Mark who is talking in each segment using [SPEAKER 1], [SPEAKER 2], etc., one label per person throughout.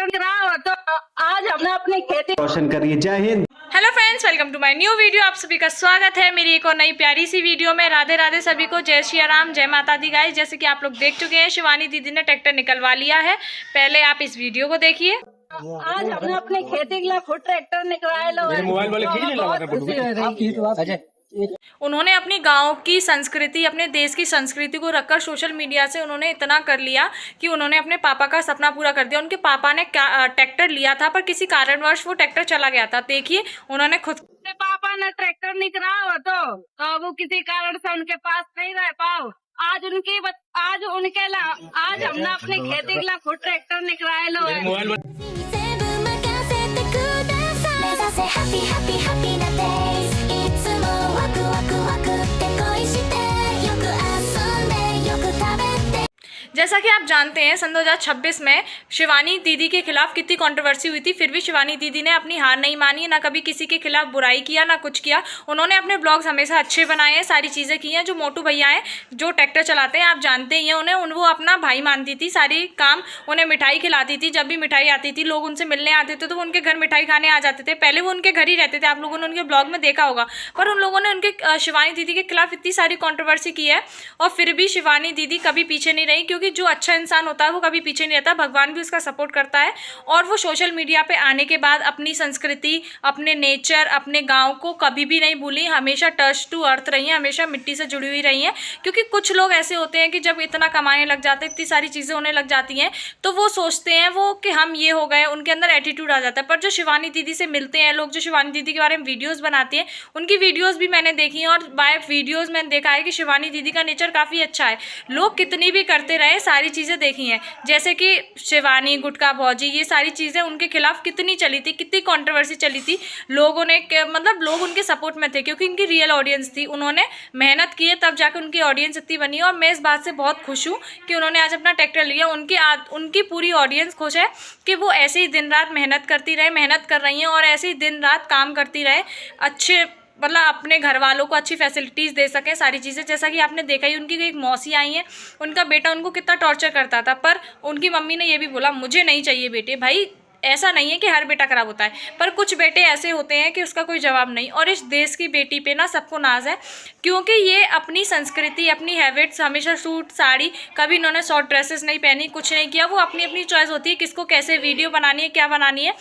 [SPEAKER 1] Tractor गिरा हो तो आज हमने अपनी खेती
[SPEAKER 2] रोशन करिए। जय हिंद।
[SPEAKER 3] Hello friends, welcome to my new video. आप सभी का स्वागत है मेरी एक और नई प्यारी सी वीडियो में। राधे राधे सभी को, जय श्री राम, जय माता दी। गाइस, जैसे कि आप लोग देख चुके हैं, शिवानी दीदी ने ट्रैक्टर निकलवा लिया है। पहले आप इस वीडियो को देखिए।
[SPEAKER 1] आज हमने अपनी खेती के लिए खुद ट्रैक्टर निकलवाए लो। मोबाइल वाले
[SPEAKER 3] उन्होंने अपनी गांव की संस्कृति, अपने देश की संस्कृति को रखकर सोशल मीडिया से उन्होंने इतना कर लिया कि उन्होंने अपने पापा का सपना पूरा कर दिया। उनके पापा ने ट्रैक्टर लिया था, पर किसी कारणवश वो ट्रैक्टर चला गया था। देखिए, उन्होंने खुद
[SPEAKER 1] अपने पापा ने ट्रैक्टर निकला हो तो वो किसी कारण से उनके पास नहीं रह पाओ। आज हमने अपनी खेती के लिए खुद ट्रैक्टर निकलवाए लो।
[SPEAKER 3] जैसा कि आप जानते हैं, सन 2026 में शिवानी दीदी के खिलाफ कितनी कंट्रोवर्सी हुई थी, फिर भी शिवानी दीदी ने अपनी हार नहीं मानी, ना कभी किसी के खिलाफ बुराई किया, ना कुछ किया। उन्होंने अपने ब्लॉग्स हमेशा अच्छे बनाए हैं, सारी चीज़ें की हैं। जो मोटू भैया हैं, जो ट्रैक्टर चलाते हैं, आप जानते ही हैं उन्हें, वो अपना भाई मानती थी। सारी काम उन्हें मिठाई खिलाती थी। जब भी मिठाई आती थी, लोग उनसे मिलने आते थे तो वो उनके घर मिठाई खाने आ जाते थे। पहले वो उनके घर ही रहते थे, आप लोगों ने उनके ब्लॉग में देखा होगा। पर उन लोगों ने उनके शिवानी दीदी के खिलाफ इतनी सारी कॉन्ट्रोवर्सी की है, और फिर भी शिवानी दीदी कभी पीछे नहीं रही, क्योंकि जो अच्छा इंसान होता है वो कभी पीछे नहीं रहता। भगवान भी उसका सपोर्ट करता है। और वो सोशल मीडिया पे आने के बाद अपनी संस्कृति, अपने नेचर, अपने गांव को कभी भी नहीं भूली। हमेशा टच टू अर्थ रही हैं, हमेशा मिट्टी से जुड़ी हुई रही हैं। क्योंकि कुछ लोग ऐसे होते हैं कि जब इतना कमाने लग जाते हैं, इतनी सारी चीज़ें होने लग जाती हैं, तो वो सोचते हैं वो कि हम ये हो गए, उनके अंदर एटीट्यूड आ जाता है। पर जो शिवानी दीदी से मिलते हैं लोग, जो शिवानी दीदी के बारे में वीडियोज़ बनाती हैं, उनकी वीडियोज़ भी मैंने देखी हैं, और बाय वीडियोज़ मैंने देखा है कि शिवानी दीदी का नेचर काफ़ी अच्छा है। लोग कितनी भी करते रहे, सारी चीज़ें देखी हैं। जैसे कि शिवानी, गुटका भौजी, ये सारी चीज़ें उनके खिलाफ कितनी चली थी, कितनी कंट्रोवर्सी चली थी। लोगों ने मतलब लोग उनके सपोर्ट में थे, क्योंकि उनकी रियल ऑडियंस थी। उन्होंने मेहनत की है, तब जाकर उनकी ऑडियंस इतनी बनी है। और मैं इस बात से बहुत खुश हूँ कि उन्होंने आज अपना ट्रैक्टर लिया। उनकी पूरी ऑडियंस खुश है कि वो ऐसे ही दिन रात मेहनत करती रहे, मेहनत कर रही हैं, और ऐसे ही दिन रात काम करती रहे, अच्छे मतलब अपने घर वालों को अच्छी फैसिलिटीज़ दे सकें, सारी चीज़ें। जैसा कि आपने देखा ही, उनकी एक मौसी आई हैं, उनका बेटा उनको कितना टॉर्चर करता था, पर उनकी मम्मी ने ये भी बोला, मुझे नहीं चाहिए बेटे। भाई, ऐसा नहीं है कि हर बेटा खराब होता है, पर कुछ बेटे ऐसे होते हैं कि उसका कोई जवाब नहीं। और इस देश की बेटी पे ना सबको नाज है, क्योंकि ये अपनी संस्कृति, अपनी हैबिट्स, हमेशा सूट साड़ी, कभी इन्होंने शॉर्ट ड्रेसेस नहीं पहनी, कुछ नहीं किया। वो अपनी अपनी चॉइस होती है किसको कैसे वीडियो बनानी है, क्या बनानी है।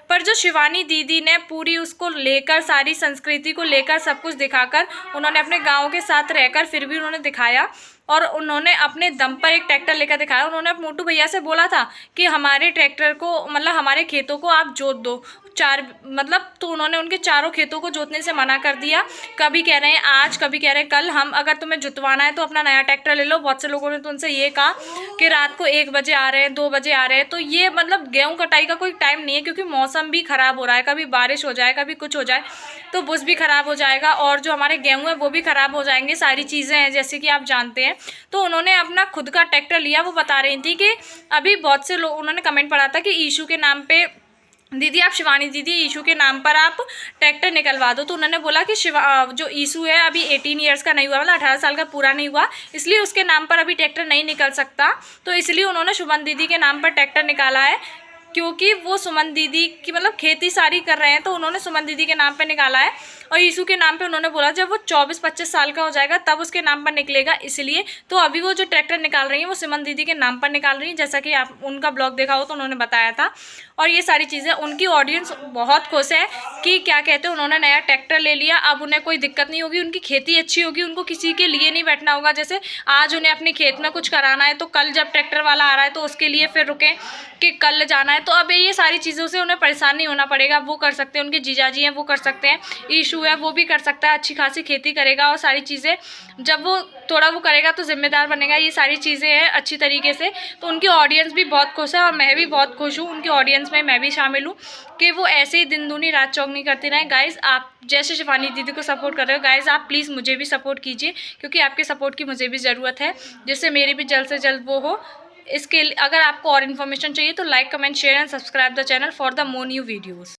[SPEAKER 3] पर जो शिवानी दीदी ने पूरी उसको लेकर, सारी संस्कृति को लेकर, सब कुछ दिखाकर, उन्होंने अपने गाँव के साथ रहकर फिर भी उन्होंने दिखाया, और उन्होंने अपने दम पर एक ट्रैक्टर लेकर दिखाया। उन्होंने मोटू भैया से बोला था कि हमारे ट्रैक्टर को, मतलब हमारे खेतों को आप जोत दो, तो उन्होंने उनके चारों खेतों को जोतने से मना कर दिया। कभी कह रहे हैं आज, कभी कह रहे हैं कल, हम अगर तुम्हें जुतवाना है तो अपना नया ट्रैक्टर ले लो। बहुत से लोगों ने तो उनसे ये कहा कि रात को 1 बजे आ रहे हैं, 2 बजे आ रहे हैं। तो ये मतलब गेहूँ कटाई का कोई टाइम नहीं है, क्योंकि मौसम भी ख़राब हो रहा है। कभी बारिश हो जाए, कभी कुछ हो जाए, तो बुस भी ख़राब हो जाएगा, और जो हमारे गेहूँ है वो भी ख़राब हो जाएंगे। सारी चीज़ें हैं, जैसे कि आप जानते हैं। तो उन्होंने अपना खुद का ट्रैक्टर लिया। वो बता रही थी कि अभी बहुत से लोग, उन्होंने कमेंट पढ़ा था कि ईशू के नाम पे, दीदी आप, शिवानी दीदी, ईशू के नाम पर आप ट्रैक्टर निकलवा दो। तो उन्होंने बोला कि जो ईशू है अभी 18 ईयर्स का नहीं हुआ, मतलब 18 साल का पूरा नहीं हुआ, इसलिए उसके नाम पर अभी ट्रैक्टर नहीं निकल सकता। तो इसलिए उन्होंने सुमन दीदी के नाम पर ट्रैक्टर निकाला है, क्योंकि वो सुमन दीदी की मतलब खेती सारी कर रहे हैं, तो उन्होंने सुमन दीदी के नाम पे निकाला है। और यीशु के नाम पे उन्होंने बोला जब वो 24-25 साल का हो जाएगा तब उसके नाम पर निकलेगा, इसलिए। तो अभी वो जो ट्रैक्टर निकाल रही हैं वो सुमन दीदी के नाम पर निकाल रही हैं, जैसा कि आप उनका ब्लॉग देखा हो तो उन्होंने बताया था। और ये सारी चीज़ें, उनकी ऑडियंस बहुत खुश है कि क्या कहते हैं, उन्होंने नया ट्रैक्टर ले लिया। अब उन्हें कोई दिक्कत नहीं होगी, उनकी खेती अच्छी होगी, उनको किसी के लिए नहीं बैठना होगा। जैसे आज उन्हें अपने खेत में कुछ कराना है, तो कल जब ट्रैक्टर वाला आ रहा है तो उसके लिए फिर रुकें कि कल जाना है। तो अब ये सारी चीज़ों से उन्हें परेशान नहीं होना पड़ेगा। वो कर सकते हैं, उनके जीजाजी हैं वो कर सकते हैं, ईशू है वो भी कर सकता है, अच्छी खासी खेती करेगा। और सारी चीज़ें जब वो थोड़ा वो करेगा तो जिम्मेदार बनेगा। ये सारी चीज़ें हैं अच्छी तरीके से। तो उनकी ऑडियंस भी बहुत खुश है, और मैं भी बहुत खुश हूँ, उनकी ऑडियंस में मैं भी शामिल हूँ, कि वो ऐसे ही दिन दूनी रात चौगनी करती रहें। गाइज़, आप जैसे शिवानी दीदी को सपोर्ट कर रहे हो, गाइज़ आप प्लीज़ मुझे भी सपोर्ट कीजिए, क्योंकि आपके सपोर्ट की मुझे भी ज़रूरत है, जिससे मेरी भी जल्द से जल्द वो हो। इसके अगर आपको और इन्फॉर्मेशन चाहिए तो like, comment, share and subscribe the channel for the more new videos.